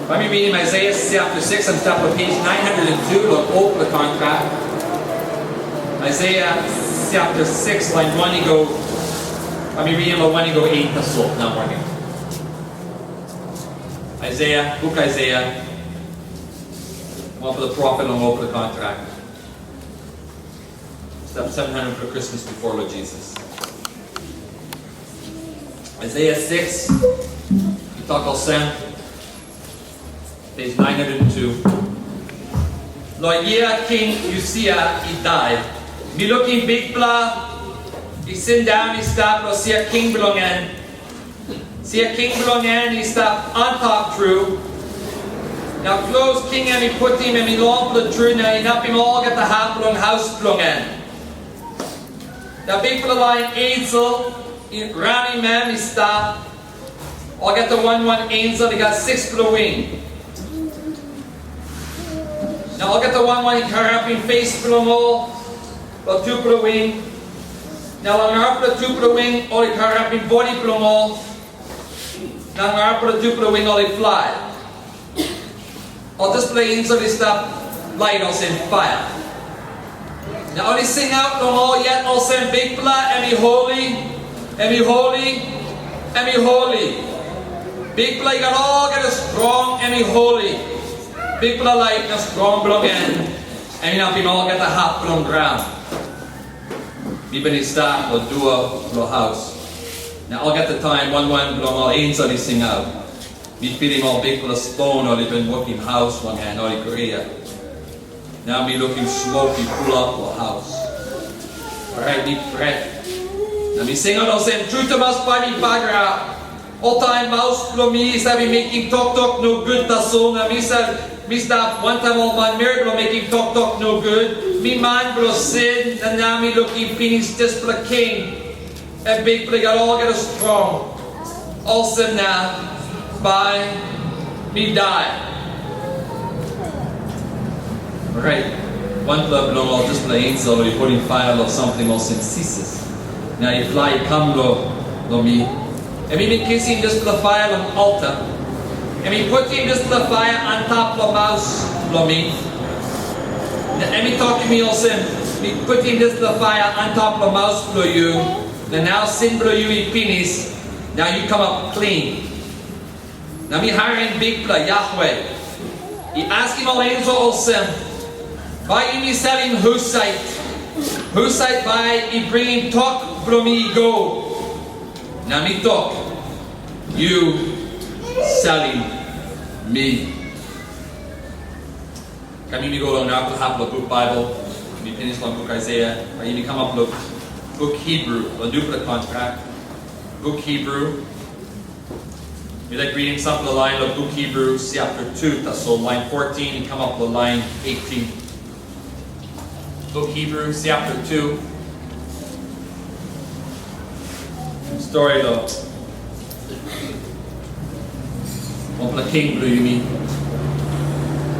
Let me read in Isaiah chapter 6 and start with page 902. Look, open the contract. Isaiah chapter 6, line 1, you go. Let me read in the 1, you go 8 to so. Now morning. Isaiah, book Isaiah. One for the prophet and one for the contract. Step 700 for Christmas before Lord Jesus. Isaiah 6. You talk about Sam. Page 902. Lord, yeah, King Uzziah, he died. Me looking big blah. He sit down, he stop, or see a king belong in. See a king belong in, he stop on top through. Now close king and he put him and he long for the true. Now he not him all get the half belong house belong in. Now big for the line ensel, rounding man, he stop. I'll get the 1-1 ensel, he got 6 for the wing. Now I'll get the 1-1 he carry up in face for the mole, or 2 for the wing. Now I'll get the 2 for the wing, or he carry up in body for the mole. Now I'll get the 2 for the wing, or he fly. I'll display ensel, he stop light, I'll send fire. Now I'll sing out no more yet, I'll send big blood, and be holy, and be holy, and be holy. Big blood, you got all get a strong, and be holy. Big blood light, and strong blood again. And you know, people all get the hot blood ground. Even he start, or do a house. Now I'll get the time, 1-1 blood, all ensel, he sing out. Me feeling all big for a stone, or they been working house one hand, or Korea. Now me looking smoky, pull up for a house. Alright, me fret. Now me sing out, I'll say, true to us by me bagra. All time mouse for me, said me making talk no good, that's all. Now me said, me stop one time all man miracle making talk no good. Me man bro sin, and now me looking finish just for a king. And big for got all get a strong. Also now. By me die. Alright, one blood belong all just play ensel, or you put in fire or something or synthesis. Now you fly, come lo me. And me kiss him just for the fire on altar. And me put him just for the fire on top of the mouse lo me. And me talk to me also, me put him just for the fire on top of the mouse blow you. Then now sin blow you in penis. Now you come up clean. Now me hiring big blood Yahweh. He asked him all angel also. By me selling Husat. Husat by he bring him talk from me go. Now me talk. You selling me. Can you go along now to have the book Bible? Me finish on book Isaiah. Or you come up look book Hibru. We'll do for the contract. Book Hibru. We like reading some of the line of book Hibru chapter 2, so line 14 and come up with line 18. Book Hibru chapter 2. Story though. One for the king blue, you mean?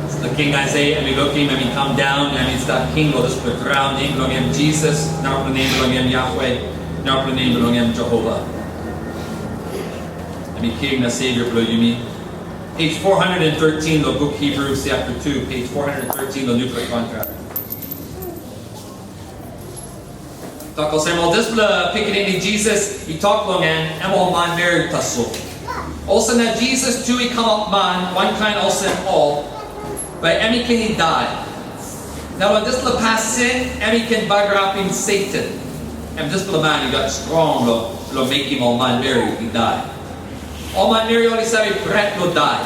It's the king Aisaia, and we look him and we come down, and it's that king will just put ground name belong him Jesus, now for the name belong him Yahweh, now for the name belong him Jehovah. I mean, King, the Savior, blow you mean? Page 413, the book Hibru, chapter 2. Page 413, the nuclear contract. Talk all same, this picking in Jesus, he talk long and all man married tasso. Also now Jesus too, he come up man, one kind also all, but Emmy can he die. Now when this little pass sin, Emmy can bugger up in Satan. And this little man, he got strong, lo make him all man married, he died. All my Mary only said Brett will die.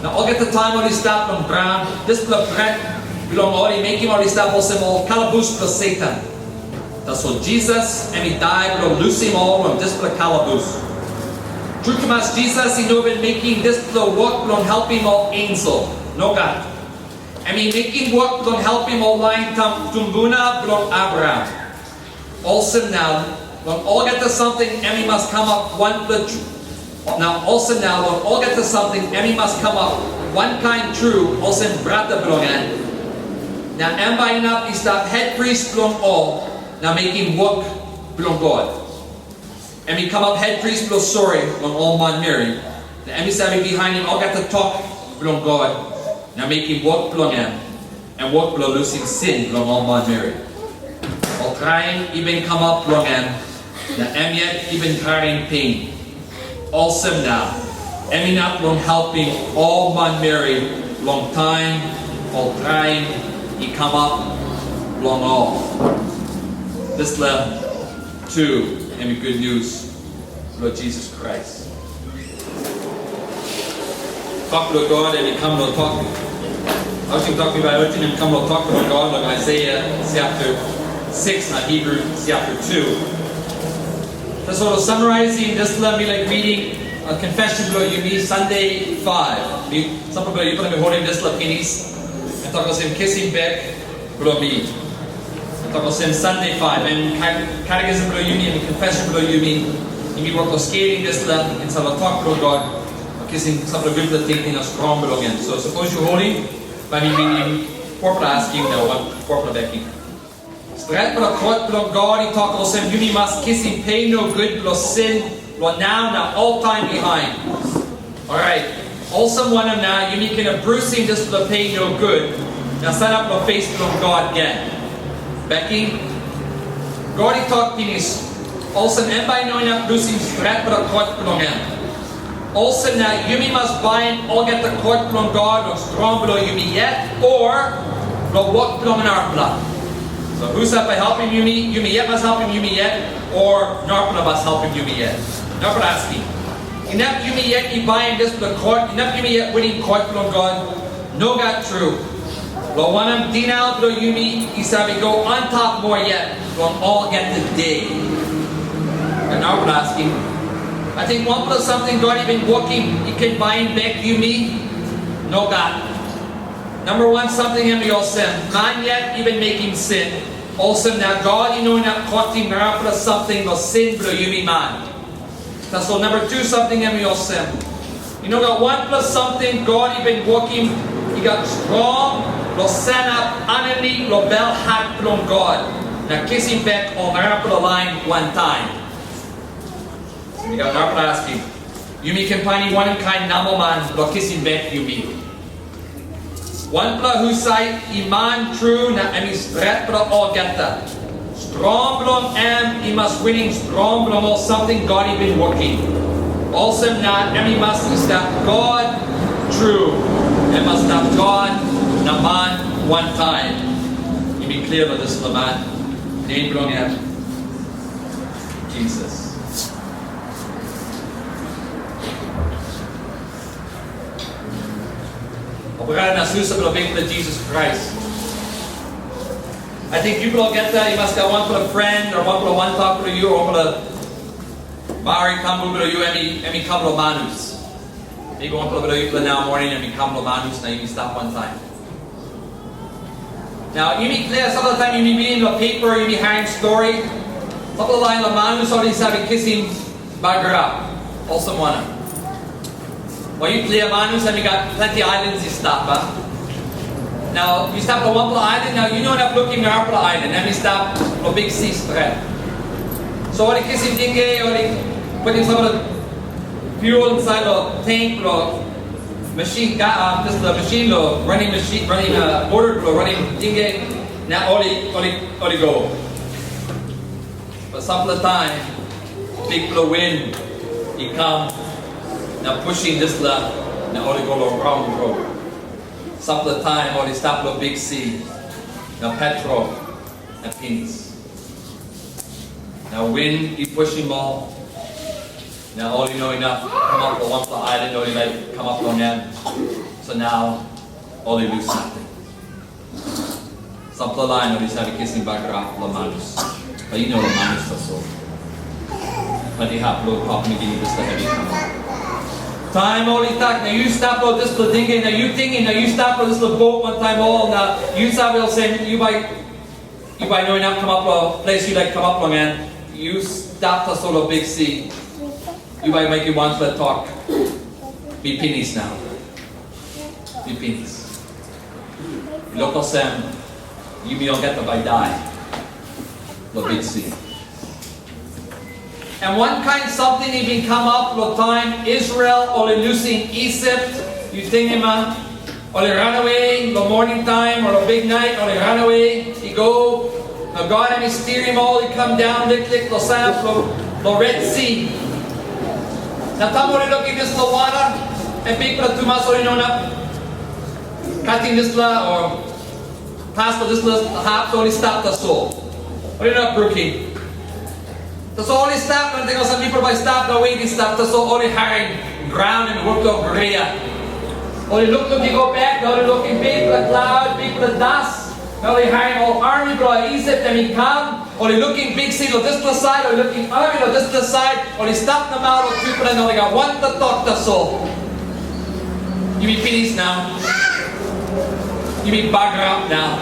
Now I'll get the time when he stop from ground. This blood Brett belong already make him already stop also all calaboose plus Satan. That's what Jesus and he died, will lose him all from this blood calaboose. True to us, Jesus, he know been making this blood work, will help him all ensel. No God. I mean making work will help him all line tumbuna belong Abraham. Also now, when all get to something, and we must come up one blood. Now also now, when all get to something, and we must come up one kind true, also in brata belongan. Now and by enough is that head priest belong all, now making work belong God. And we come up head priest belong sorry, when all man marry. The emissary behind him all get to talk belong God. Na making work belong em. And work belong losing sin belong all man Mary. All trying even come up belong em. Na em yet even carrying pain. Awesome now. Em inap belong helping all man Mary. Long time. All trying. He come up belong all. This left to and good news, Lord Jesus Christ. Talk to God and come to talk. I was talking about everything and come to talk to God like Aisaia chapter 6 and Hibru chapter 2. That's sort of summarizing. Just let me like reading a confession below yumi Sunday 5. Some people you put me holding this lapinis and talk about him kissing back below me. Talk about Sunday 5 and catechism below yumi and confession below yumi. Yumi work on skating this la and some talk below God. Kissing some of the good thinking a strong below again. So suppose you're holding, by me being corporate asking now one corporate backing. Stret below court below God. He talk about him. Yumi must kissing pain no good below sin. Below now all time behind. All right. Also one of now Yumi can a bruising this below pain no good. Now set up the face below God again. Becky, God he talked in his also and by knowing that losing threat but a court belong him. Also now Yumi must bind or get the court belong God or strong below Yumi yet or will walk belong in our blood. So Husat by helping Yumi yet must help him Yumi yet or Narpana must help him Yumi yet. Narpana asking. Inap Yumi yet he bind this the court, inap Yumi yet winning court belong God. No got true. Lo wanam dinal bro yumi isabi go on top more yet. Lo all get the day. And now we're asking. I think one plus something God even walking. He can bind back yumi. No God. Number one something him you all sin. Man yet even making sin. Also now God you know not caught him plus something no sin bro yumi man. That's all. Number two something him you all sin. You know got one plus something God even walking. He got strong. Lo set up enemy lo bell hat from God. Now kissing back on the line one time. We got Narpa asking. Yumi company one in kind namoman lo kissing back Yumi. One pla Husat iman true na emi stret pra all get that. Strong blom he must winning strong blom all something God even working. Also not emi must stop God true. And must stop God naman one time. You be clear about this naman. Name belong at Jesus. Obrigado na susa pelo bem de Jesus Christ. I think people will get that. You must have one for a friend, or one for one talk for you, or one for a Mari Kamkumung for you, emi couple of manus. Maybe one for you now morning, emi couple of manus. Now you can stop one time. Now, you be clear, some of the time you be reading the paper, you be hearing story. Some of the line, the manus already having kissing bagara. Also one. When you clear manus, and you got plenty of islands you stop. Now, you stop on one island, now you know not looking at the island, and you stop on big sea spread. So when you kissing dingy, or you putting some of the fuel inside the tank, or machine, just the machine, running motor, running dingy, now all go. But some of the time, big blow wind, he come, now pushing this left, now all go around the road. Some of the time, all stop on big sea, now petrol, and pins. Now wind, he pushing more. Now all you know enough, come up on one island, all you like come up on them. So now, all you lose nothing. Some of the line, all you have kissing back around the manus. But you know the manus is so. But you have low pop me giving this the heavy come up. Time all you talk, now you stop on this little thing, now you thinking, now you stop on this little boat one time all, now you stop will say, you by knowing enough come up a place you like come up on man. You stop the sort of big sea. You might make you want to talk. Be pennies now. Be pennies. Local Sam, you don't get to by die. The big sea. And one kind something even come up with time, Israel or losing Egypt, you think him, or they run away, the morning time, or the big night, or they run away, he go, now God and he steer him all, he come down, lick, the sand, the Red Sea. Now, tamo rin look in this the water, and people are too much, or you know, cutting this la, or past this la, half, so he stop the soul. Or you know, brookie. So only stop, and some people by stop the way, they stop the soul, only hard ground and work of Korea. Only look, you go back, only looking big, the cloud, big, the dust. Now they hire all army bro Egypt and he come, or they looking big city on this side, or looking army on this side, or they stop them out of people and they got one to talk to soul. You be peace now. You be bugger up now.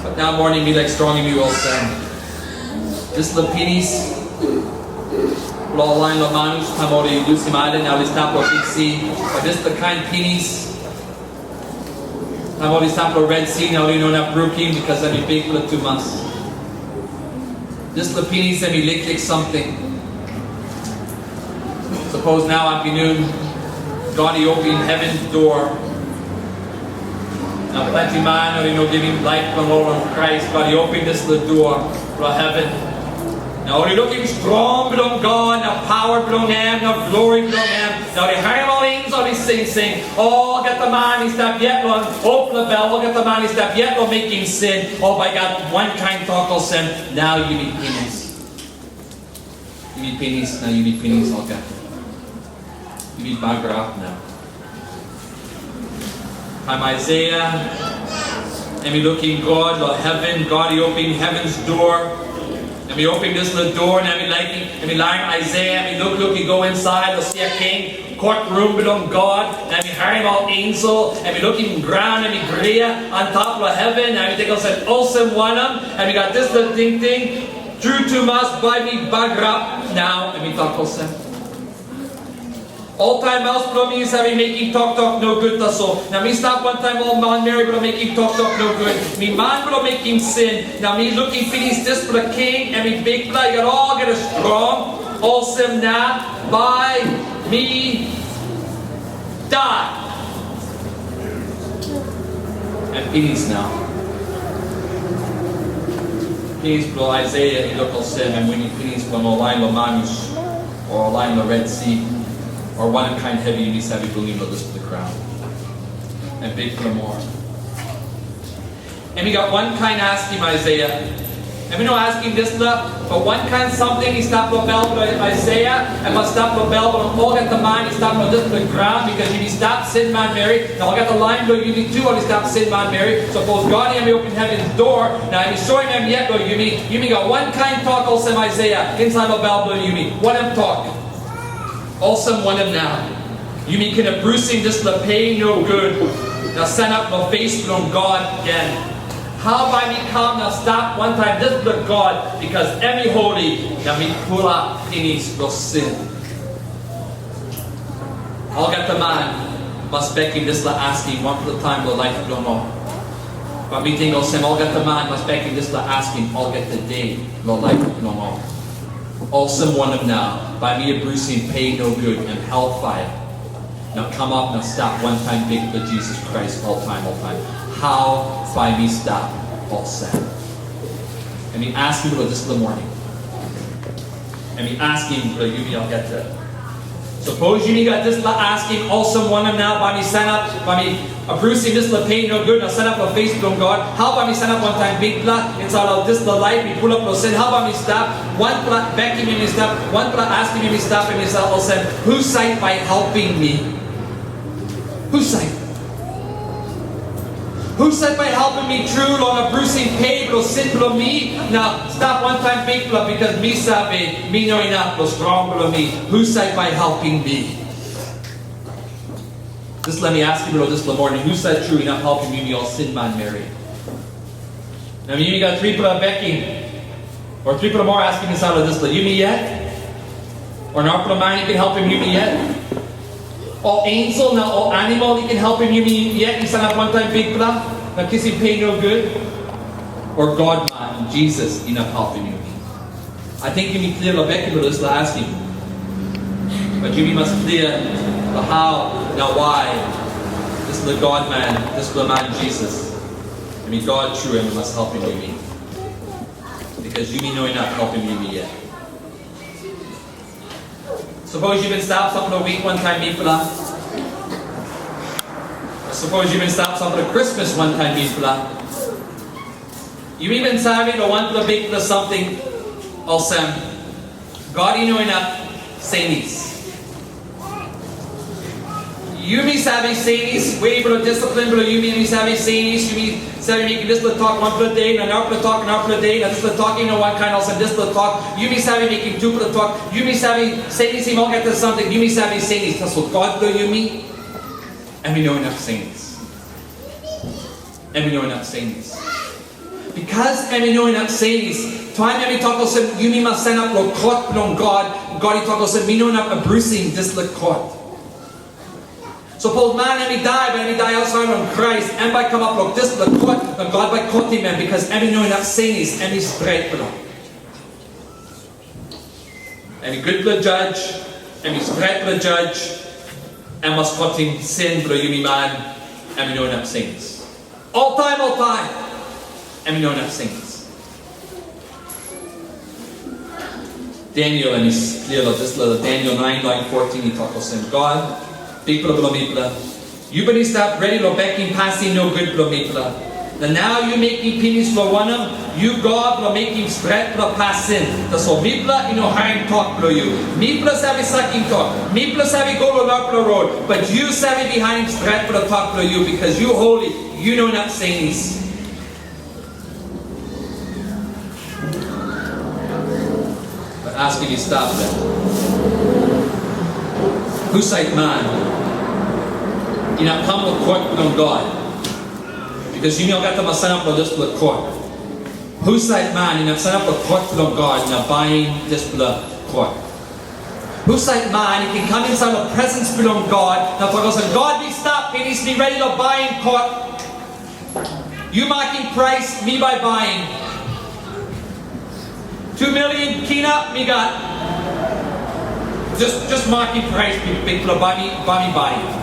But now morning be like strong in you all send. This the peace. Law line of manus, tamori, lusimada, now they stop or big sea, or this the kind peace. I've already stopped the Red Sea, now you know not broken because I'm big for 2 months. This lapini send me lick something. Suppose now afternoon, God he opened heaven's door. Now plenty man, or you know, giving life from Lord Christ, God he opened this the door for heaven. Now you're looking strong belong God, now power belong Him, now glory belong Him. Now they hire all angels, all these sing. Oh, get the man, he stop yet on, open the bell, oh, get the man, he stop yet on making sin. Oh, by God, one kind talk of sin. Now you need pennies. You need pennies, now you need pennies, all God. You need bagger up now. I'm Aisaia, and we looking God, Lord heaven, God, he opened heaven's door. And we open this little door, and we liking, and we lying Aisaia, and we look, we go inside, we see a king, courtroom belong God, and we hear him all angel, and we looking ground, and we gray on top of heaven, and we take us an awesome one, and we got this little thing, true to us, by me, bug up now, and we talk awesome. All time else from me is having making talk no good to so. Now me stop one time all man Mary but making talk no good. Me man but making sin. Now me looking finish this for the king and me big blood got all get a strong, awesome now by me die. And finish now. Finish bro Aisaia he look all sin and when he finish from a line of manus or a line of Red Sea. Or one kind heavy, you need to believe this to the crown. And big for more. And we got one kind asking Aisaia. And we don't ask him this but one kind something, he stopped the bell for Aisaia, and must stop the bell, but all get the mind, he stopped this to the ground, because you need stop sinman Mary. Now I'll get the line, but you need two, or he stop sinman Mary. Suppose God and me open heaven's door. Now I'm showing them yet, but you mean got one kind talk, also Aisaia, inside the bell, but you mean, what I'm talking. Awesome one of now. You mean can a bruising this la pay no good. Now send up no face from God again. How by me come now stop one time this the God because every holy now me pull up pennies will sin. I'll get the man must begging this la asking one for the time the life no more. But me think I'll get the man must begging this la asking I'll get the day the life no more. Awesome one of now, by me a bruising pay no good and hellfire. Now come up, now stop one time big for Jesus Christ, all time. How by me stop, all sad. And me ask you for this in the morning. And me asking for you, I'll get that. Suppose you got this asking awesome one of now, by me send up, by me a bruising this la pain no good, now send up a face from God. How about me send up one time big blood inside of this the life, we pull up no sin. How about me stop? One blood backing me stop, one blood asking me stop, and me all said, Husat by helping me. Husat. Husat by helping me true long a bruising pain but sin below me. Now stop one time big blood because me sabe, me no enough was strong below me. Husat by helping me. Just let me ask you about this in the morning. Who said true enough helping me all sinman Mary? Now you got 3 people backing. Or 3 people more asking this out of this. You me yet? Or not for man you can help him you me yet? All angel, now all animal you can help him you me yet? You stand up one time big blood? Now kiss him pay no good? Or God man, Jesus enough helping you me? I think you need clear the backing for this asking. But you must clear But how? Now why? This is the God man, this is the man Jesus. I mean God through him must help him yumi. Because yumi no enough help him yumi yet. Suppose you've been stopped something a week one time mipula. Suppose you've been stopped something at Christmas one time mipula. You even sabi no one to big plus something also. God you know enough sayings. Yumi sabi sayings, way below discipline below yumi sabi sayings, yumi sabi making this little talk one per day, and another talk per day, and this little talk, you know one kind also this little talk, yumi sabi making two per talk, yumi sabi sayings, he won't get to something, yumi sabi sayings, that's what God below yumi, and we know enough sayings. And we know enough sayings. Because and we know enough sayings, time we talk also yumi must send up lo court from God, God he talk also we know enough a bruising this little court. Suppose man and he die, but he die outside on Christ, and by come up like this, the court, and God by caught him, because every know enough sayings, and he's straight for them. And he good for the judge, and he's straight for the judge, and must caught him sin for the yumi man, and we know enough sayings. All time, and we know enough sayings. Daniel, and he's clear of this little Daniel 9, line 14, he talks to him, God, people of Mipla, you been stop ready to backing passing no good for Mipla. And now you making penis for one of you God will making spread for passing. That's all Mipla you know hind talk for you. Mipla savvy sucking talk. Mipla savvy go to the road. But you savvy behind spread for the talk for you because you holy, you know not sayings. But asking you stop that. Husat man. Inap come to court from God. Because you know got to sign up for this court. Husat man inap sign up for court from God in buying this court. Husat man he can come inside the presence from God. Now for God be stopped, he needs to be ready to buy in court. You marking price, me by buying. 2 million kina, me got. Just marking price, big buy me buying.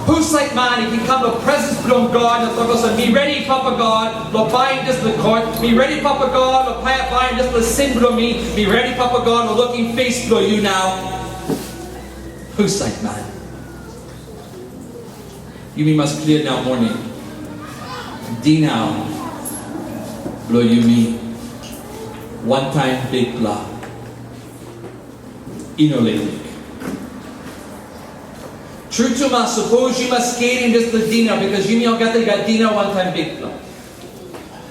Who's like man, he can come to presence from God and talk us me ready, Papa God, lo buying this the court, me ready, Papa God, lo buying this the sin from me ready, Papa God, lo looking face for you now. Who's like man? You must clear now morning. D now, blow you me. One time big blah. Inolate. True to ma, suppose you must skate in this ladina because you know got dina one time big blah.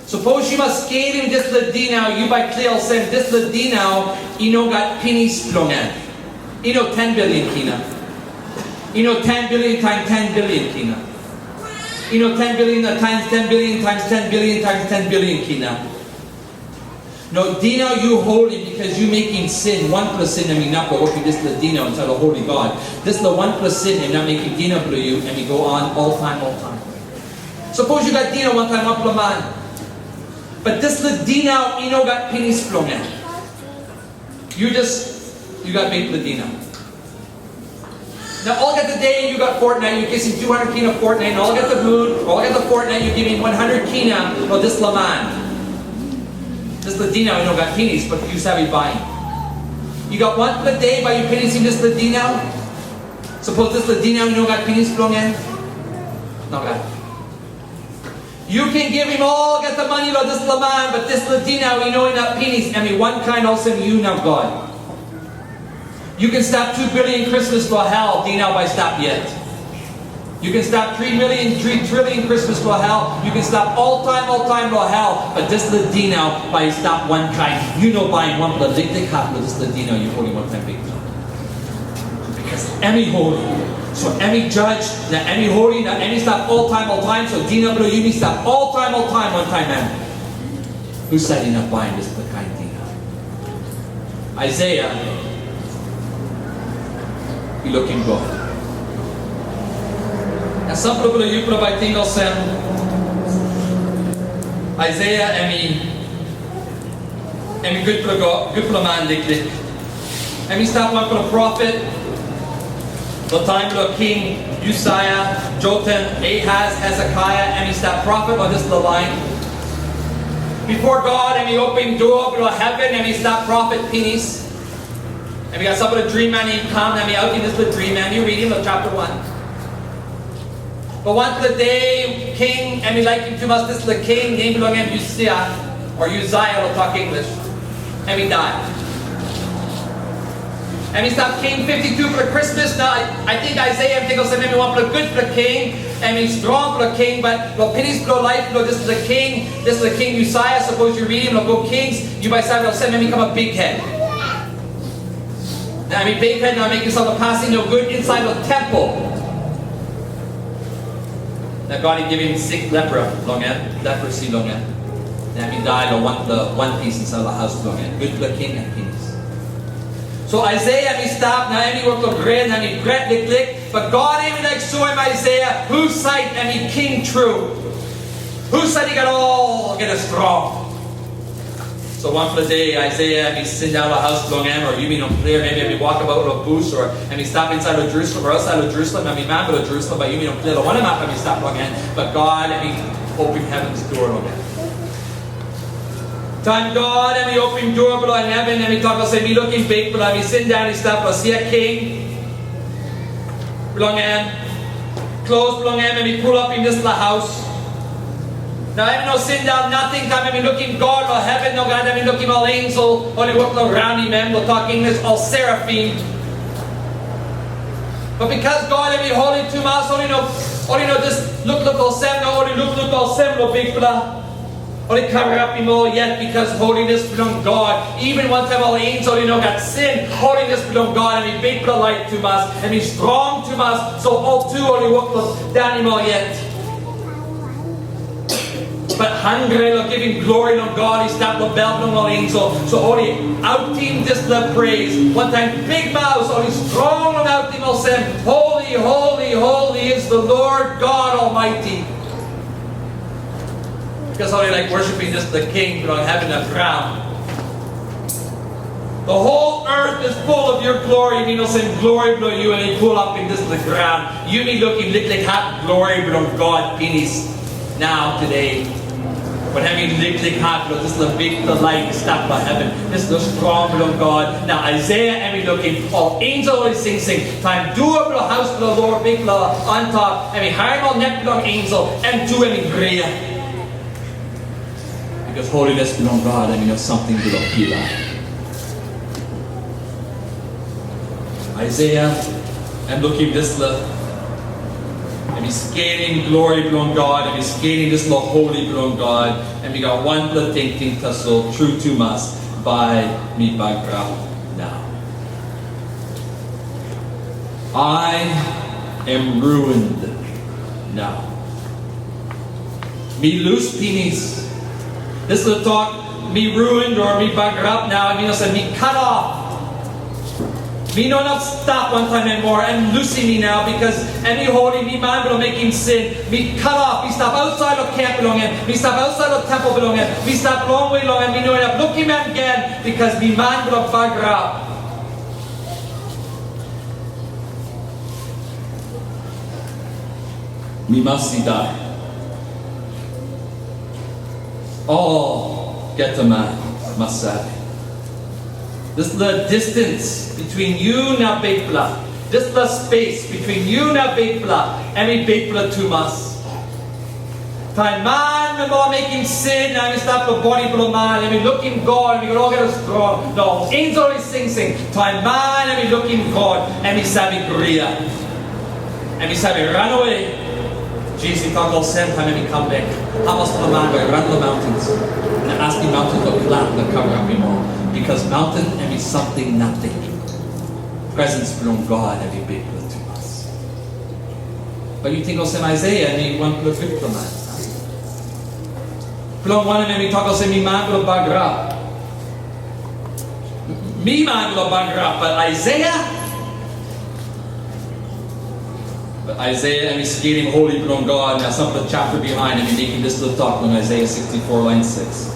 Suppose you must skate in this ladina, you by clear send this ladina, you know got pennies flongan. You know 10 billion kina. You know 10 billion times 10 billion kina. You know 10 billion times 10 billion times 10 billion times 10 billion kina. No, Dino, you holy because you making sin. 1 plus sin, and we not go working this the Dino inside the holy God. This the 1 plus sin, and not making Dino for you, and we go on all time. Suppose you got Dino one time up man. But this the Dino, you know got pennies flung in. You got big the Dino. Now all get the day you got Fortnite, you kissing 200 kina Fortnite, and all get the moon, all get the Fortnite, you giving 100 kina for this Laman. This Ladino, you know, got pennies, but you savvy buying. You got 1 per day by you pennies in this Ladino? Suppose this Ladino, you know, got pennies flung in? Not bad. You can give him all, get the money to this Laman, but this Ladino, you know, in that pennies, and me one kind also you now God. You can stop 2 billion Christmas for hell, Dino, by stop yet. You can stop 3 trillion Christmas for hell. You can stop all time for hell. But this Ladino, by stop one kind, you know buying one blood, they cop with this Ladino, you holy one time big time. Because any holy, so any judge, now any holy, now any stop all time, so Dino blow you stop all time, one time man. Who said enough buying this the kind Dino? Aisaia, you looking good. And some people you provide tingle sem Aisaia emi good for man diklik. Emi stop one for the prophet. The time of King Aisaia, Jotham, Ahaz, Hezekiah, and he's that prophet on this line. Before God, and he opened door to heaven, and he's that prophet penis. And we got some of the dream man, he come, and we out in this the dream man. You read him of chapter 1. But one the day, king, and we like him too much, this is the king, name belong him Aisaia, or Uzziah, will talk English. And we died. And we stopped king 52 for the Christmas. Now, I think Aisaia, I think I'll say maybe one for the good for the king, and he's strong for the king, but no pennies for life, no, this is the king, this is the king Aisaia, suppose you read him, no go kings, you by side, I'll say maybe become a big head. Now, I mean, big head, now make yourself a passing, no good inside the temple. Now, God, he give him sick leprosy, long end. Now, he died on one piece inside the house, long end. Good for the king and kings. So Aisaia, he stopped, now he worked on bread, and he bread lick, but God even like show him Aisaia, whose sight, and he king true. Whose sight he got all, get a strong. So one for the day, Aisaia, he sit down the house long end, or you mean on clear, maybe we walk about with a boost, or and he stop inside of Jerusalem, or outside of Jerusalem, and we map of Jerusalem, but you mean on clear, the one map, and he stop long end, but God, and he opened heaven's door long end. Time God, and we open door below in heaven, and we talk about say, we looking big, but we sit down, and stop, see a king, belong in, close belong in, and we pull up in this little house. Now, I no sit down, nothing, time, and we looking God, or heaven, no God, and we looking all angel, only work around him, and we'll talk English, all seraphim. But because God, and we holy to us, only know, just look, all seven, only look, all seven, no big fella. Only cover up him all yet because holiness belong God. Even one time all angels only know got sin. Holiness belong God, and he big the light to us, and he's strong to us. So all two only work down him all yet. But hungry, Lord, giving glory to God, he stopped the bell from all angels. So only out team just the praise. One time big mouse, only strong on out team all said, holy, holy, holy is the Lord God Almighty. Because only like worshiping just the king, but on heaven and ground. The whole earth is full of your glory. You know, saying glory below you, and you pull up in this the ground. You need looking like hot glory below God, penis. Now, today. But having like hot below this is the big the light stop by heaven. This is the strong below God. Now Aisaia and we looking, all angels always sing. Time do up the house below Lord, big below on top, and we hire all neck below angel, and do any prayer. Because holiness belongs God, and we know something belongs Pila. Aisaia, and looking this love, and he's scaling glory belong God, and he's scaling this love holy belong God, and we got one blood thing tussle true to us by me background now. I am ruined now. Me loose penis. This is the talk, me ruined or me buggered up now. I mean, I said, me cut off. Me no not stop one time anymore and loosing me now because any holy me man will make him sin. Me cut off. Me stop outside of camp belonging. Me stop outside of temple belonging. Me stop long way long and me know enough looking man again because me man will bugger up. Me must die. All get a man must say. This is the distance between you and big blood. This is the space between you and big blood and me big blood to us. Time man, we all making sin and we stop the body below man and we looking God and we all get us strong. No, angels always sing. Time man and we looking God and we say we Korea. And we say we run away. Jesus, he talked all same time and we come back. How must the man go run the mountains and ask the mountain to clap the cover up him all. Because mountain and be something nothing. Presence from God and be big to us. But you think of some Aisaia and he want to fit the man. Plong one and we talk of some me man will bagra. Me man will bagra, but Aisaia. But Aisaia and he's skating holy from God. Now some of the chapter behind and we making this little talk on Isaiah 64 line 6.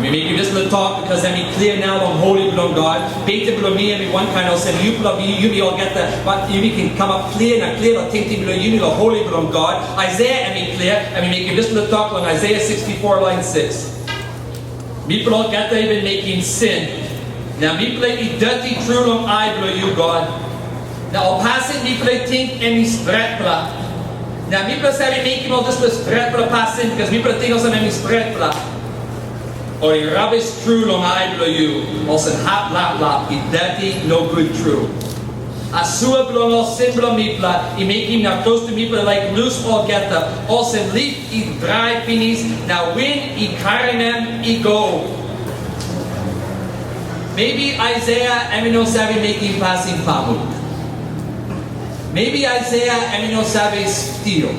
And we make you just little talk because then we clear now on holy belong God. Painted below me and we one kind of said you below you all get that, but you can come up clear and clear or tainted below you or holy belong God. Isaiah and we clear and we make you just little talk on Isaiah 64 line 6. People all get that even making sin. Now people eat dirty true long eye below you God. Now all passing people think and we spread blah. Now people say we make all this spread blah passing because people think also and we spread blah. Or in rubbish true long eye below you. Also hot lap lap, eat dirty, no good true. Asua belong all sin belong me pla. He make him now close to me pla like loose all get the. Also leaf eat dry finis. Now win he carry them he go. Maybe Isaiah and we know sabi making passing family. Maybe Isaiah and we know sabi steal.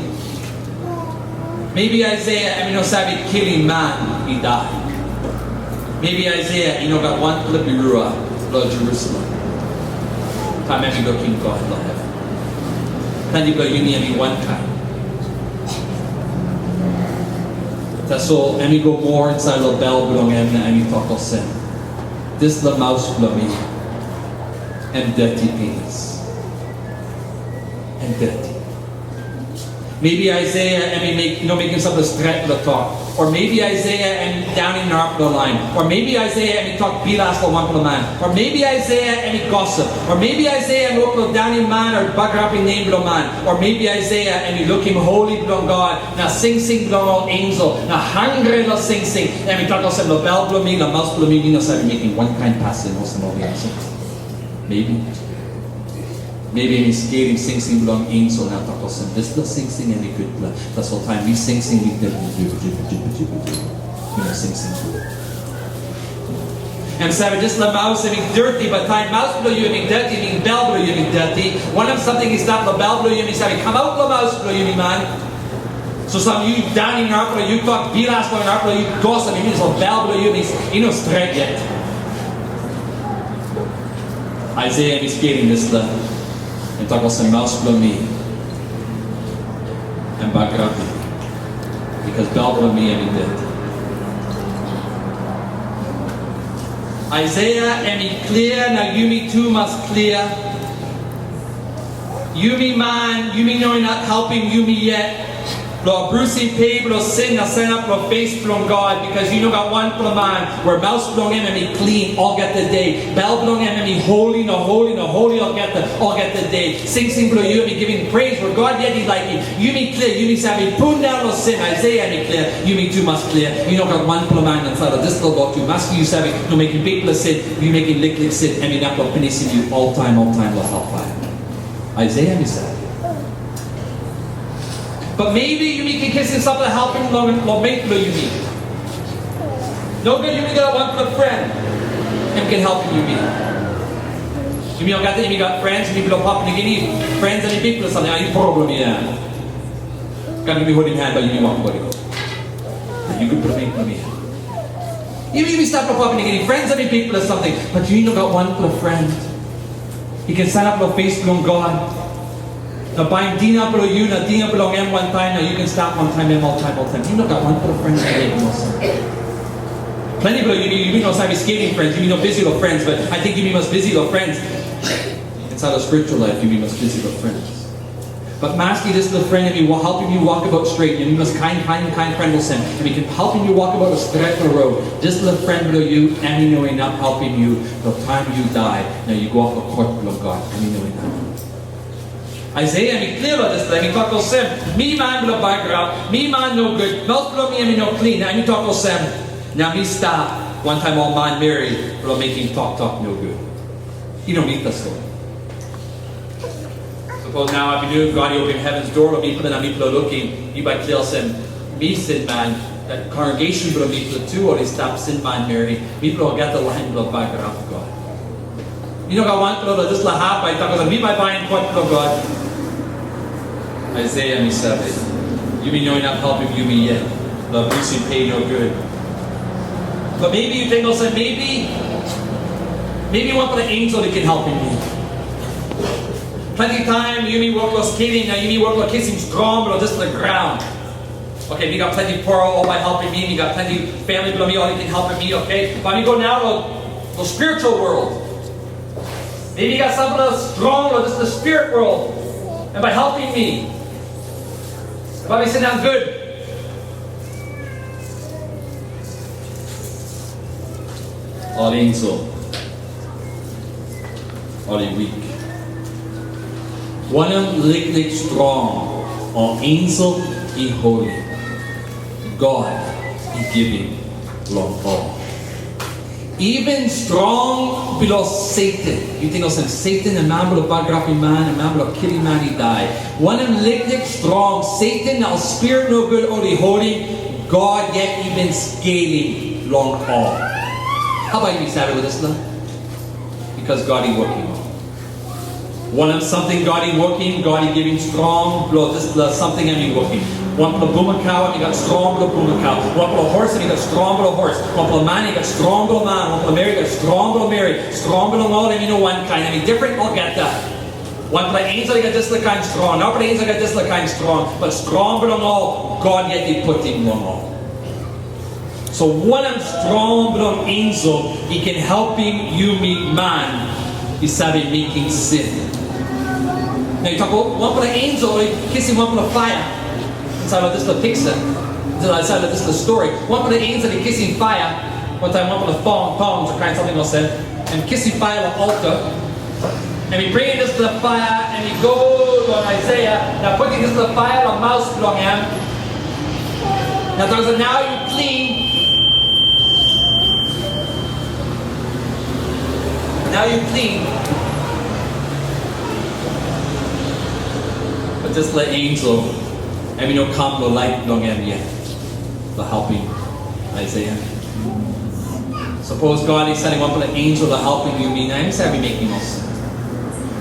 Maybe Isaiah and we know sabi killing man he died. Maybe Isaiah, got one flip Birua, Lord Jerusalem. Time every go King God, Lord heaven. Time you go yumi one time. That's all, and we go more inside the bell belong and we talk of sin. This the mouse blummy and dirty penis. And dirty. Maybe Isaiah and we make himself a stretch the talk. Or maybe Isaiah and down in our line. Or maybe Isaiah and we talk bilas for one man. Or maybe Isaiah and we gossip. Or maybe Isaiah and look down in man or bug up in name below man. Or maybe Isaiah and we look him holy below God. Now sing below all angel. Now hungry lo sing. And we talk also the bell below me, the mouse below me, so we're making one kind passing also no answer. Maybe we skating sing belong angel now talk us and this the sing and we could that's all time we sing we did sing good. And so just the mouse and dirty, but time mouse below you and dirty, mean bell below you and dirty. One of something is not the bell below you and say come out the mouse below you man. So some you down in our you talk bilas below our you gossip means the bell below you means straight yet. Isaiah is skating this and talk about some mouse below me and back up because bell below me and he did. Isaiah and he clear now yumi too must clear. Yumi man, yumi knowing not helping yumi yet. Lord Brucey pay Lord sin na send up Lord face from God because got one from man where mouse belong him and me clean all get the day. Bell belong him and me holy all get the day. Sing below you and me giving praise where God yet he like it. You me clear, you me say pull down no sin. Isaiah me clear, you me too must clear. Got one from man inside of this little God you must you say no making people sin, you making lick sin and me not finishing you all time Lord hellfire. Isaiah me say. But maybe you can kiss himself to help him long make you meet. No good, you got one for a friend and can help you meet. You got that, you got friends, you got pop and you friends and people something, you problem yeah. Can't be holding hand but you want to go. You could put me. You start popping and friends and people or something, but you got one for a friend. He can sign up for Facebook on God. Now buying Dina below you, now Dina belong M one time, now you can stop one time, M all time. You got one for friends today, plenty below you know some skating friends, you know busy little friends, but I think you must busy little friends. Inside of spiritual life, you must busy little friends. But Master, this little friend, and we will helping you walk about straight, and you must kind friend will send, and we can helping you walk about a straight road. This little friend below you, and we know enough helping you the time you die. Now you go off the court below God, and we know enough. Isaiah, me clear about this, let me talk about Sam. Me man below background, me man no good, mouth below me and me no clean. Now me talk about Sam. Now me stop. One time all man Mary below making talk no good. You don't meet the story. Suppose now if you do, God you open heaven's door, me put in me below looking, you by clear Sam. Me sinman, that congregation below me below too, or they stop sinman Mary. Me below get the line below background of God. Got one below just lahap by talk about me by buying what below God. Isaiah me sabi, you be knowing not helping you me yet. Love you pay no good. But maybe you think also maybe you want for the angel that can help you. Plenty of time you me work with skating, now you me work with kissing strong but just the ground. Okay, we got plenty poor all by helping me. We got plenty family below me, all you can help me. Okay, but we go now to the spiritual world. Maybe you got something else strong, or this is the spirit world. And by helping me, by me saying I'm good. All ensel, all weak. Wanneer lik strong, all ensel is holy. God is giving long all. Even strong below Satan. You think of Satan, a man below bagrapping man, a man below killing man, he died. One of them licked strong. Satan, now spirit no good, only holy. God yet even scaling long all. How about you be sad with this love? Because God is working. One of something God is working, God is giving strong blood. This is something I mean working. One for the boomer cow, and you got strong for the boomer cow. One for the horse, and you got strong for the horse. One for the man, you got strong for the man. One for the Mary, you got strong for the Mary. Strong for the all, and you know one kind. I mean different, all get that. One for the angel, you got this kind strong. Another for the angel, you got this kind strong. But strong for them all, God yet he put in them all. So one of them strong for the angel, he can help him, yumi man, is having making sin. Now you talk about one for the angel, kissing one for the fire. Inside of this the picture. Inside of this the story. One for the angel, he kissing fire. One time one for the palms or kind something else and kissing fire on the altar. And we bring this to the fire and we go to Aisaia. Now putting this to the fire, a mouse belong him. Now there's a now you clean. Now you clean. But just let angel, and we know come the light long and yet. The helping Aisaia. Suppose God is sending one for the angel to helping you mean. I'm sorry making no sense.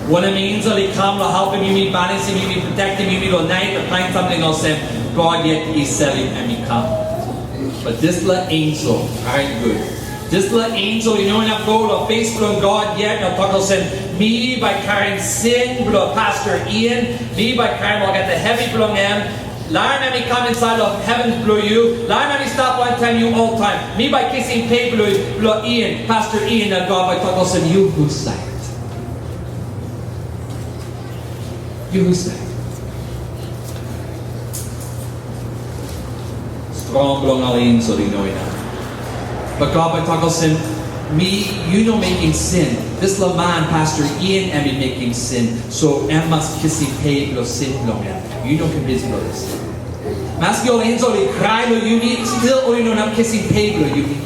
When an angel he come to helping you mean, balancing you mean, protecting you mean, or night or find something else, God yet is selling and he come. But this little angel aren't good. This little angel, you know, enough gold or faithful on God yet. Now talk about me by carrying sin, below Pastor Ian. Me by carrying, I'll get the heavy below him. Learn me come inside of heaven below you. Learn me stop one time you all time. Me by kissing pay below Ian, Pastor Ian, and God by talk about you Husat. You Husat. Strong below all angel, you know it. But God by talk about me, you know making sin. This little man, Pastor Ian, and me making sin. So Emma's kissing pay below sin below him. You know convince below this. Mask your angel, he cry below yumi, still only know not kissing pay below yumi.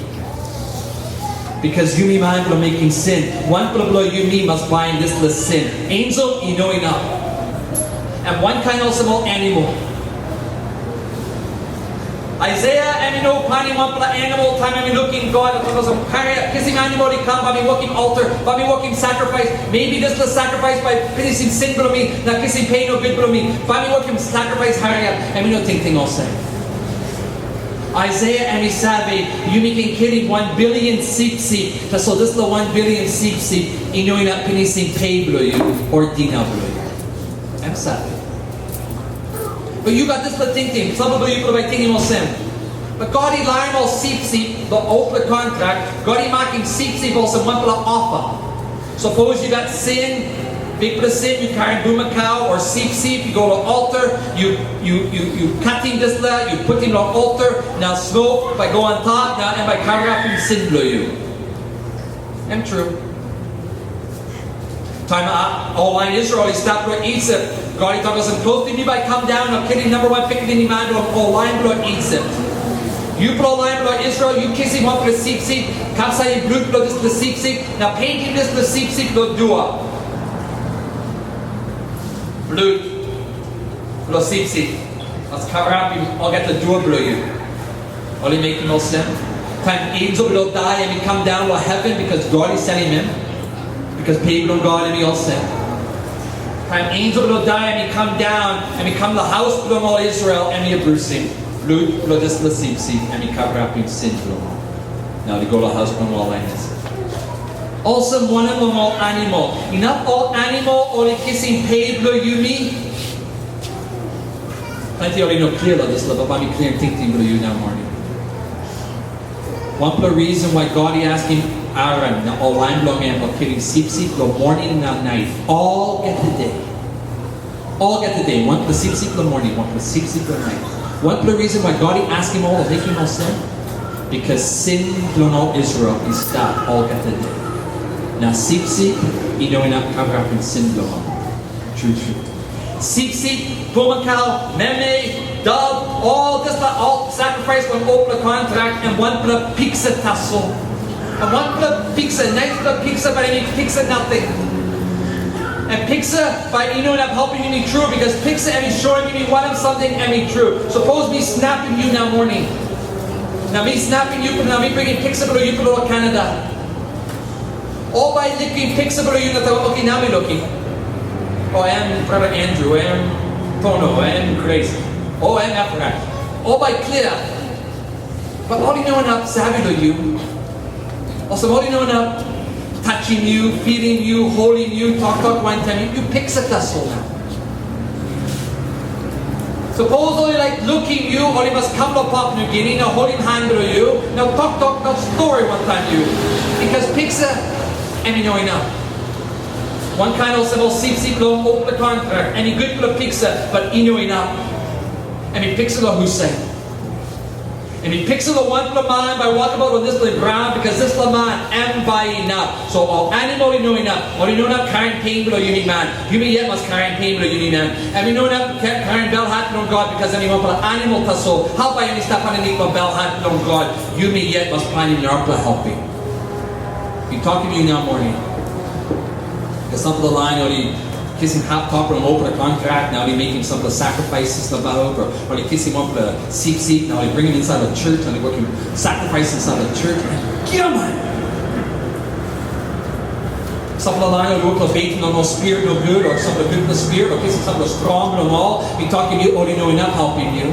Because yumi man below making sin. One below yumi must bind this little sin. Angel, you know enough. And one kind also more animal. Aisaia, and you know, planning one for the animal time, and looking God, because I'm kissing animal, he come, by me walking altar, by me walking sacrifice. Maybe this the sacrifice by finishing sin below me, not kissing pain or good below me. By me walking sacrifice, hurry up, and we know thing also. Aisaia and Isabe, you making killing 1 billion sheep. So this is the 1 billion sheep, you know, not finishing pain below you, or dinner below you. I'm sad. But you got this little thing. Some of you could be thinking of sin. But God he learned all sheep, the open contract. God he making sheep also one for the offer. Suppose you got sin, big for the sin, you carry boom a cow or sheep, you go to the altar, you cutting this lad, you put him on the altar, now smoke by go on top, now and by carrying up and sin blow you. And true. Time all in Israel, he stopped where Egypt. God, he talked about close to me by come down, now killing number one, picking any man to all line blood Egypt. You blow line blood Israel, you kiss him up with a sheep, come say in blood blood this the sheep, now paint him this the sheep blood dua. Blood sheep. Let's cover up him, I'll get the dua blow you. All he making no sense. Time angel will die and he come down to heaven because God is sending him. Because people don't God and we all sin. Time angel will die and he come down and we come to the house of all Israel and we abuse him. Blood this the sheep and we cover up in sin for them. Now they go to the house of all lands. Also one of them all animal. Enough all animal only kissing pay blow yumi. Plenty already know clear of this, but I'm clear and thinking to you now morning. One of the reason why God is asking Aaron na online blog and killing sip the morning and night. All get the day. All get the day. One for the sip the morning, one for the sip the night. One of the reason why God is asking all of making all sin? Because sin don't all Israel is that all get the day. Now sip inoinap cover up in sin blow. True. Sip, pumakal, meme, dove, all this, all sacrifice one open contract and one for the pizza tassel. And one for the pizza, nice for the pizza, but I mean pizza nothing. And pizza by inoinap helping you be true because pizza and me showing me one of something and me true. Suppose me snapping you now morning. Now me snapping you, now me bringing pizza for you for Canada. All by looking pizza for you, okay, now me looking. Oh, I am Brother Andrew, I am Tono, I am Grace. Oh, I am Africa. All by clear. But all you know enough savvy to you. Also, all you know enough touching you, feeding you, holding you, talk one time. You pick a tassel now. Suppose only like looking you, or you must come to Papua New Guinea, now holding hand to you. Now talk, now story one time you. Because pizza, and you know enough. One kind of simple sip long open the contract, and he good for the pizza, but you know enough. And he picks the Husat. And he picks the one for the man by walking about on this the ground because this the man am by enough. So all animal you know enough. Or you know enough carrying pain below you need man. You may yet must carrying pain below you need man. And we know enough carrying bell hat on God because anyone for the animal tassel. How about you step underneath the bell hat on God? You may yet must find him your helping. He's talking to you now morning. Because some of the line already kissing half top and over the contract, now they making some of the sacrifices about, or they kiss him up the seat, now they bring him inside the church and they work him sacrifice inside the church. Get him, man! Some of the line will work baiting on no spirit, no good, or some of the good in the spirit, or kissing some of the strong and all. Be talking to you, only know enough helping you.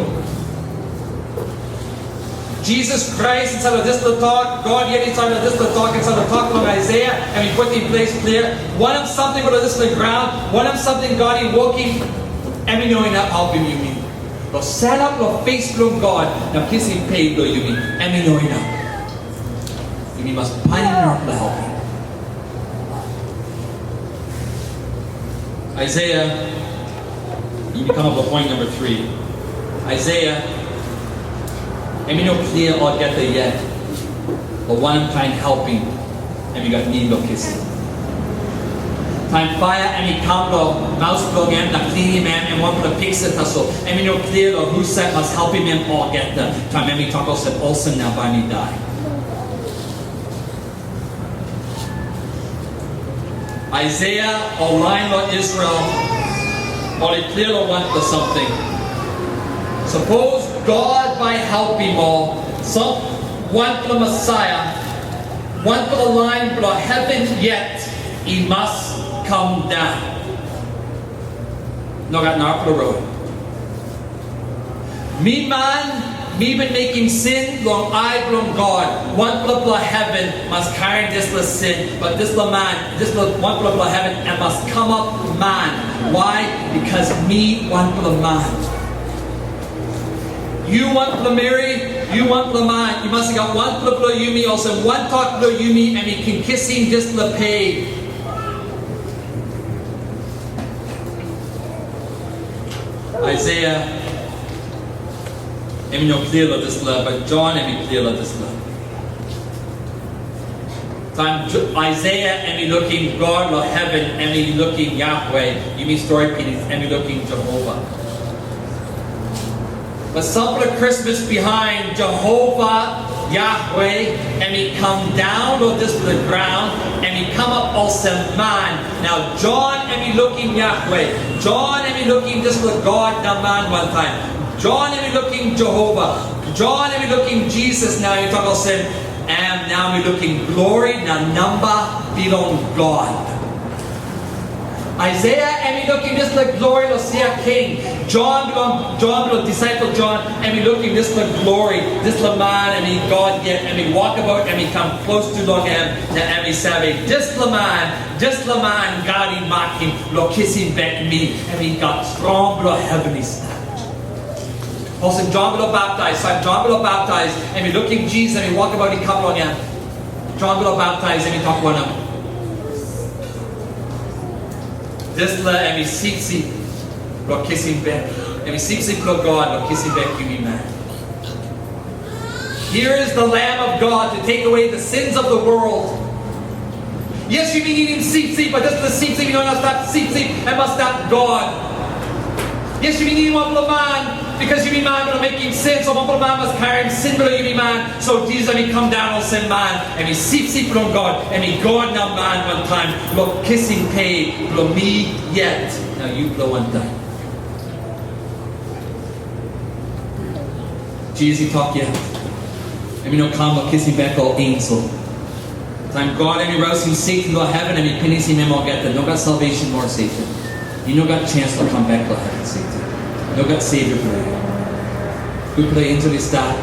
Jesus Christ inside of this little talk, God yet inside of this little talk, inside of the talk of Aisaia, and we put in place clear. One of something with this little ground, one of something God is working, and we know enough helping you mean. So set up your face from God, now kissing paid do you mean, and we know enough. You must find enough to help you. Aisaia, you become up to point number 3. Aisaia. And we know clear or get there yet. But one time helping, and we got need no kissing. Time fire and we come to mouse plug and the cleaning man and one for the pixel tassel. And we know clear or who said must help him and all get the time and we talk also also now by me die. Aisaia or line of Israel or the clear or one for something. Suppose God by helping all, some one for the Messiah, one for the line for the heaven yet, he must come down. No got not for the road. Me man, me been making sin long I from God. One for the heaven must carry this the sin, but this the man, this the one for the heaven and must come up man. Why? Because me one for the man. You want the meri, you want the man. You must have got one for the yumi, also one talk for the yumi, and he can kiss him just the pay. Aisaia, and we know clear of this love, but John and we clear of this love. Time Aisaia and we looking God of heaven, and we looking Yahweh. You mean story pieces, and we looking Jehovah. But some of the Christmas behind Jehovah, Yahweh, and we come down to this to the ground, and we come up also man. Now John and we looking Yahweh. John and we looking this to God, now man one time. John and we looking Jehovah. John and we looking Jesus. Now you talk about sin. And now we looking glory, now number belong God. Aisaia and we looking this like glory to see a king. John belong disciple John and we looking this like glory, this the man and we God yet and we walk about and we come close to long and we say this the man God he mock him, lo kiss him back me and we got strong blood heavenly stand. Also, John will baptize. John will baptize. And we looking Jesus and we walk about the couple on him. John will baptize and we talk about him. This and we see block kissing back. And we see block God block kissing back you man. Here is the Lamb of God to take away the sins of the world. Yes, you mean you need see, but this is the see, you know, not that see, and must that God. Yes, you mean one man because you mean man will making sin, so one man must carry sin below you man. So Jesus and he come down on sin man and he see from God and he God now man one time blow kissing pay blow me yet. Now you blow one time. Jesus he talk yet. And we know come blow kissing back all ensel. Time God and he rouse him Satan to heaven and he pennies him all get them. No got salvation more Satan. You no got chance to come back to heaven, Satan. No got Savior for you. We play into this that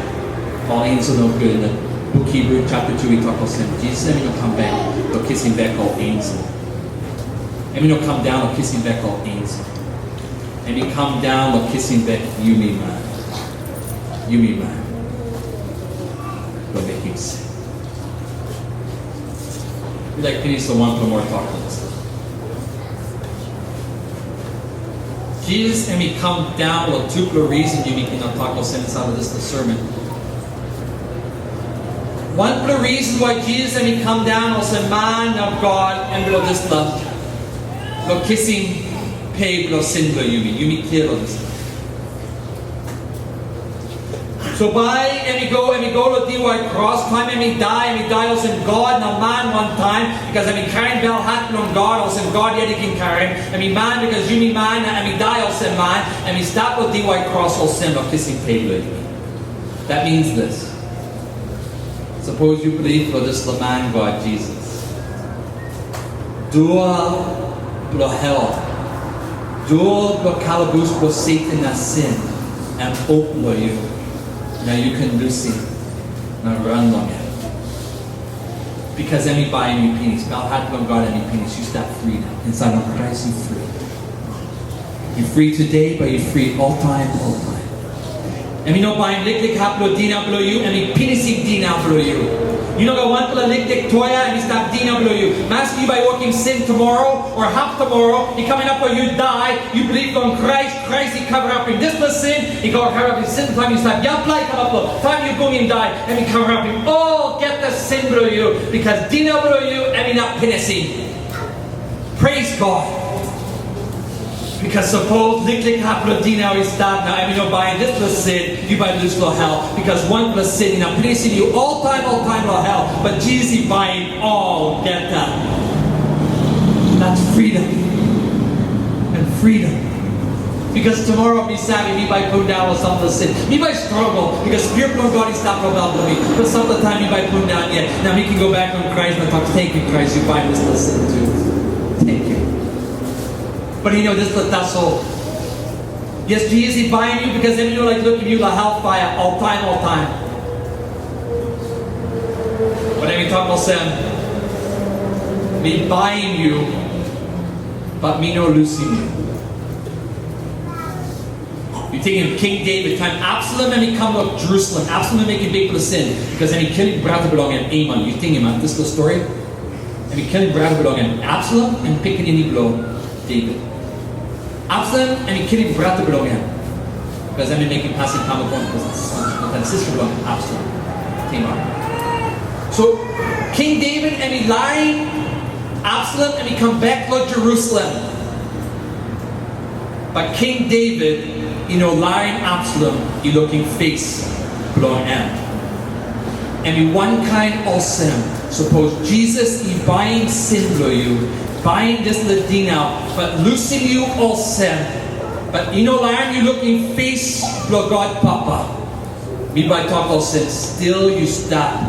all angels no good in the book Hibru chapter 2 we talk about sin. Jesus said we no come back, but kissing back all angels. And we no come down or kissing back all angels. And we come down or kissing back yumi man. Yumi man. We'll make him sin. We like finish the one for more talk on this. Jesus and me come down with two reasons you cannot talk about sin out of this the sermon. One reason why Jesus and me come down was a man of God and below this love. Lo kissing pay below sin below yumi clear on this. So by and we go to the white cross time and we die also in God now man one time because I mean carrying bell hat on God also in God yet he can carry him and we man because you me man and we die also in man and we stop with the white cross also sin of kissing pay. That means this. Suppose you believe for this man God Jesus. Dua blo hell. Dua blo calaboose blo Satan na sin and open you. Now you can lose it. Now run long it. Because any buy any penis, God had from God any penis, you stop free now. Inside of Christ, you're free. You're free today, but you're free all time, all time. And we know buying lick haplo dina below you, and we penising dina below you. You know got one for lick toya and we stop dina below you. Master you by working sin tomorrow or half tomorrow, he coming up when you die, you believe on Christ he cover up in this sin, he got cover up in sin time you stop yaplay come up time you go and die and he cover up in all get the sin below you because dina below you and he not penising. Praise God. Because suppose lick haplo dina we stop now and you know buying this plus sin, you buy lose for hell. Because one plus sin, you know, penising you all time for hell. But Jesus he buying all get that. That's freedom. And freedom. Because tomorrow me savvy, me by put down or some of the sin. Me by struggle, because spirit from God is not about me. But some of the time me by put down yet. Now me can go back on Christ and talk, thank you Christ, you buy this sin too. Thank you. But you know this is that's all. Yes, Jesus he buying you because then you like look at you like hellfire all time. But then we talk about sin. Me buying you, but me no losing you. You think of King David time Absalom and he come to Jerusalem. Absalom making big for the sin because then he killing brother belong in Ammon. You think him this is the story? And he killing brother belong in Absalom and picking in the blow David. Absalom and he killing brother belong in because then he making passing Kamkumung because his sister belong in Absalom. Tamar. So King David and he lying Absalom and he come back to Jerusalem. But King David, you know, lying Absalom, he looking face belong in. And he one kind of sin. Suppose Jesus he buying sin below you, buying this Ladina, but losing you all sin. But you know, lying you looking face below God Papa. Me by talk all sin, still you stop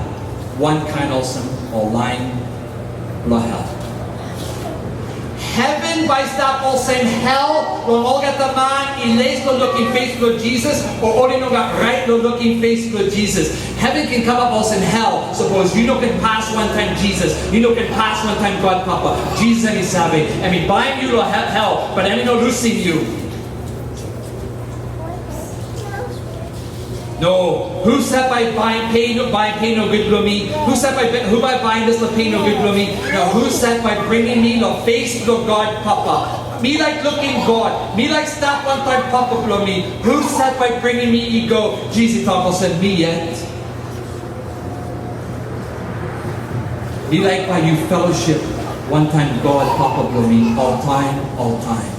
one kind of sin or lying below hell. Heaven by stop all sin, hell will all get the man he lays no looking face to Jesus or only no got right no looking face to Jesus. Heaven can come up also in hell. Suppose you know can pass one time Jesus, you know can pass one time God Papa. Jesus and he savvy. And he bind you to hell, but I no losing you. No, Husat by pay no good below me. Husat by buying this pay no good below me. No, Husat by bringing me the face of God, Papa. Me like looking God. Me like stop one time Papa below me. Husat by bringing me ego. Jesus talk said me yet. Me like by you fellowship one time God Papa below me all time, all time.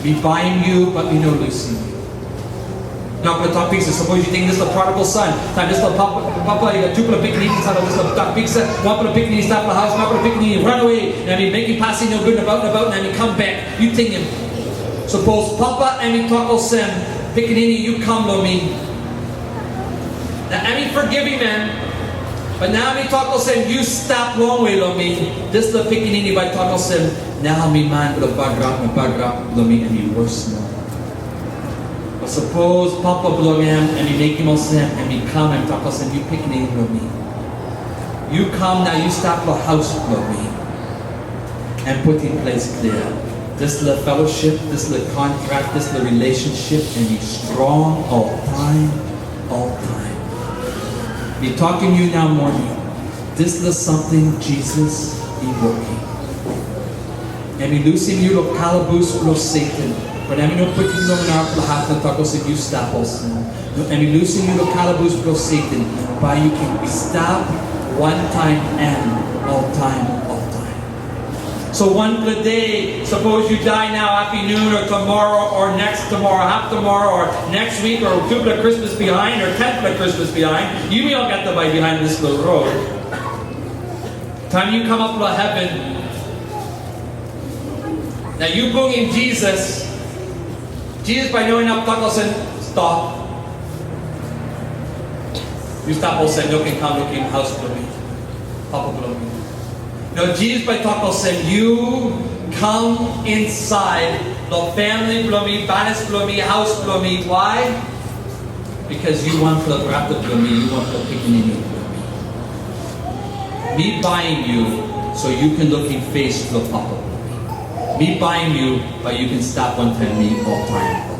Me buying you, but me no losing you. Now, I'm going to talk pizza. Suppose you think this is the prodigal son. Time this little papa, you got two little picnics inside of this little talk pizza. One little picnic, stop the house, one little picnic, run away. And I mean, make you passing no good about, and I mean, come back. You think him. Suppose Papa, I mean, talk sem, picnic, you come to me. Now, I mean, forgive me, man. But now, I mean, talk sem, you stop long way, lo me. This little picnic by talk sem, now, me man, will bag rap, lo me, and you worse now. Suppose Papa belong him and you make him all sin and you come and talk us and you pick name with me. You come now, you stop the house with me and put in place clear. This little fellowship, this little contract, this little relationship, and be strong all time, all time. Be talking to you now morning. This is something Jesus is working. And be losing you of calaboose of Satan. But I'm not putting you on our lahat ng takos if you stop us. And we losing you the calaboose of Satan. But you can stop one time and all time, all time. So one day, suppose you die now, happy noon, or tomorrow, or next tomorrow, half tomorrow, or next week, or two of Christmas behind, or 10th of Christmas behind. You may all get the way behind this little road. Time you come up to heaven. Now you bring in Jesus. Jesus by knowing up takos and stop. You stop all saying, you can come, you can house below me. Papa below me. No, Jesus by takos and you come inside the family below me, banis below me, house below me. Why? Because you want to wrap it below me, you want to pick me below me. Me buying you so you can look in face to the Papa. Me buying you, but you can stop one time me all time, all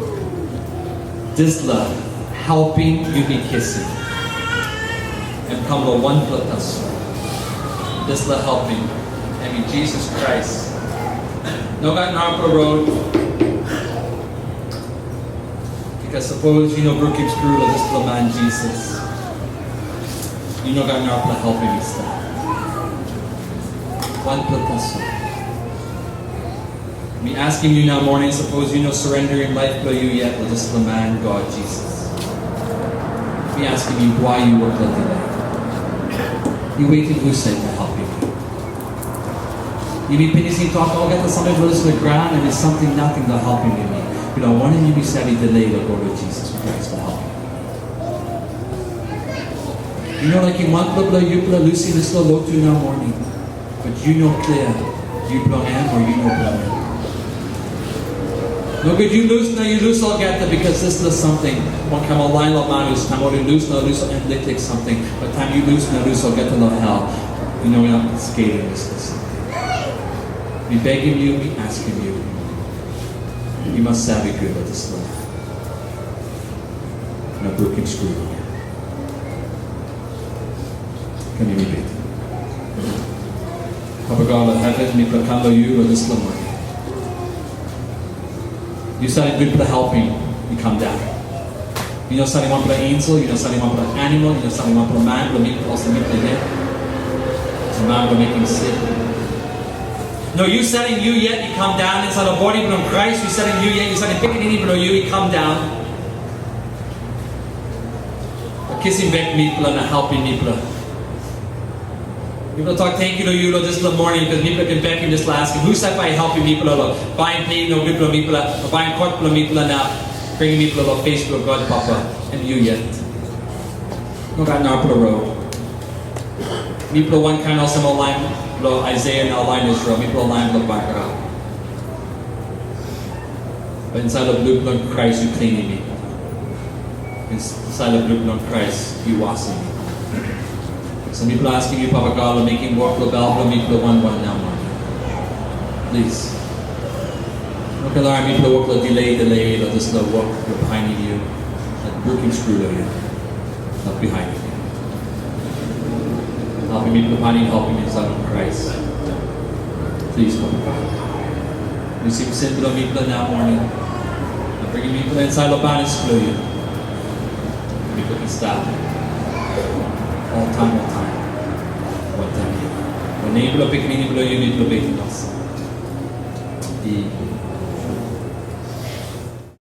time. This love, helping you be kissing. And come to one plus. This love helping. I mean Jesus Christ. No got Narpa Road. Because suppose you know Brookings Crew or this little man Jesus. You know got Narpa helping me stop. One plus. Me asking you now morning, suppose you know surrendering life to you yet with this the man, God, Jesus. Me asking you why you work like that. You waiting who said to help you. You be finishing talk, I'll get to somebody to listen to the ground and there's something, nothing to helping you. You know, one of you be savvy delayed to go to Jesus Christ to help you. You know, like you want you Lucy this little low to now morning. But you know clear, you belong in or you know belong in. No good, you lose all get that because this is something. One come online of manus, time you lose and they take something. But time you lose all get to love hell. You know we're not skating this is something. We begging you, we asking you. You must have it good with this life. No broken screw. Can you repeat? Papa God of heaven, me proclaim you or this morning. You started good for the helping, you come down. You know something one for the ensel, you know something one for the animal, you know something one for the man, but make also make the head. The man will make him sick. No, you setting you yet, you come down inside the body from Christ, you setting you yet, you setting picking any below you, you come down. A kissing back people and a helping people. People talk thank you to you this morning because people can back you this last. Who said by helping people buying paying no people or buying court people and bringing people about Facebook God Papa and you yet. No got now put a road. People one kind of some line Aisaia and line Israel. People line look back around. But inside of blue blood Christ you cleaning me. Inside of blue blood Christ you washing me. Some people are asking you, Papa God, making work the bell, me the one now. Please. Kailangan may plawak la delay, la das la walk la behind you. At booking screw la yun. Not behind you. Helping me helping me sa Christ. Please come. Receive simple meet na morning. Bringing me to inside the balance screw you. We put the stop. All time. One time. When name lo pick me, you need to be us.